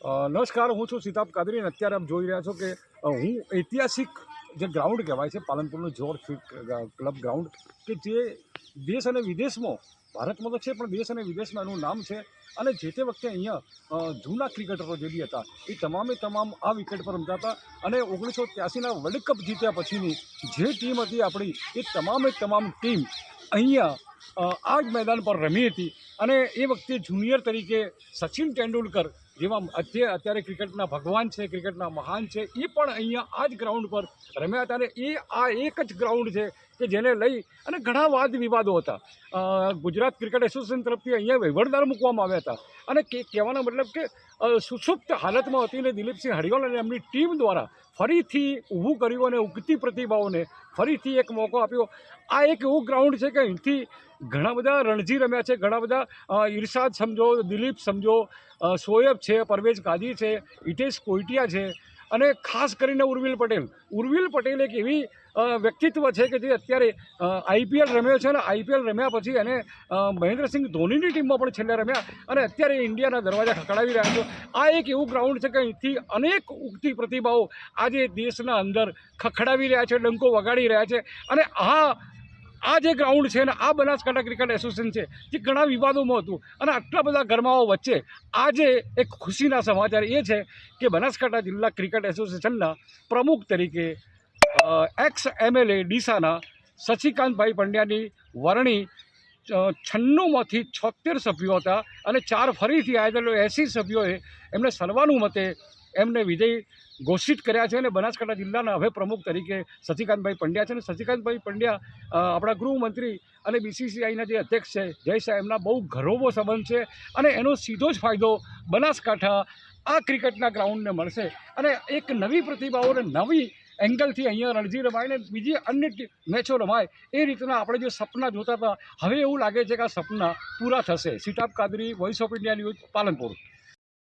નમસ્કાર, હું છું સિતાબ કાદરી અને અત્યારે આપ જોઈ રહ્યા છો કે હું ઐતિહાસિક જે ગ્રાઉન્ડ કહેવાય છે પાલનપુરનું જોર ફિટ ક્લબ ગ્રાઉન્ડ કે જે દેશ અને વિદેશમાં, ભારતમાં તો છે પણ દેશ અને વિદેશમાં એનું નામ છે. અને જે તે વખતે અહીંયા જૂના ક્રિકેટરો જે બી હતા એ તમામે તમામ આ વિકેટ પર રમતા હતા. અને 1983ના વર્લ્ડ કપ જીત્યા પછીની જે ટીમ હતી આપણી, એ તમામે તમામ ટીમ અહીંયા આ જ મેદાન પર રમી હતી. અને એ વખતે જુનિયર તરીકે સચિન તેંડુલકર જેવા અત્યારે ક્રિકેટના ભગવાન છે, ક્રિકેટના મહાન છે, એ પણ અહીંયા આ જ ગ્રાઉન્ડ પર રમ્યા હતા. અને એ આ એક જ ગ્રાઉન્ડ છે કે જેને લઈ અને ઘણા વાદ વિવાદો હતા. ગુજરાત ક્રિકેટ એસોસિએશન તરફથી અહીંયા વહીવટદાર મૂકવામાં આવ્યા હતા. અને કહેવાનો મતલબ કે સુષુપ્ત હાલતમાં હતી ને દિલીપસિંહ હડિયોલ અને એમની ટીમ દ્વારા ફરીથી ઊભું કર્યું અને ઉગતી પ્રતિભાઓને ફરીથી એક મોકો આપ્યો. આ એક એવું ગ્રાઉન્ડ છે કે અહીંથી ઘણા બધા રણજી રમ્યા છે, ઘણા બધા ઇરશાદ સમજો, દિલીપ સમજો, શોએબ છે, પરવેઝ કાજી છે, હિતેશ કોઈટિયા છે, અને ખાસ કરીને ઉર્વિલ પટેલ એક એવી વ્યક્તિત્વ છે કે જે અત્યારે આઈપીએલ રમ્યો છે. અને આઈપીએલ રમ્યા પછી એને મહેન્દ્રસિંહ ધોનીની ટીમમાં પણ છેલ્લે રમ્યા અને અત્યારે ઇન્ડિયાના દરવાજા ખખડાવી રહ્યા છે. આ એક એવું ગ્રાઉન્ડ છે કે અહીંથી અનેક ઉગતી પ્રતિભાઓ આજે દેશના અંદર ખખડાવી રહ્યા છે, ડંકો વગાડી રહ્યા છે. અને આ જે ગ્રાઉન્ડ છે ને, આ બનાસકાંઠા ક્રિકેટ એસોસિએશન છે જે ઘણા વિવાદોમાં હતું. અને આટલા બધા ગરમાઓ વચ્ચે આજે એક ખુશીના સમાચાર એ છે કે બનાસકાંઠા જિલ્લા ક્રિકેટ એસોસિએશનના પ્રમુખ તરીકે એક્સ MLA ડીસાના શશિકાંતભાઈ પંડ્યાની વરણી 96માંથી 76 સભ્યો હતા અને 4 ફરીથી આવેલા 80 સભ્યોએ એમને સર્વાનુમતે એમને વિજય ઘોષિત કર્યા છે. અને બનાસકાંઠા જિલ્લાના હવે પ્રમુખ તરીકે શશિકાંતભાઈ પંડ્યા છે. અને શશિકાંતભાઈ પંડ્યા આપણા ગૃહમંત્રી અને BCCIના જે અધ્યક્ષ છે જય શાહ, એમના બહુ ઘરોબો સંબંધ છે. અને એનો સીધો જ ફાયદો બનાસકાંઠા આ ક્રિકેટના ગ્રાઉન્ડને મળશે. અને એક નવી પ્રતિભાઓને નવી એંગલથી અહીંયા રણજી રમાય ને બીજી અન્ય મેચો રમાય, એ રીતના આપણે જે સપના જોતા હતા, હવે એવું લાગે છે કે આ સપના પૂરા થશે. Sitab Qadri, voice of India news, Palanpur.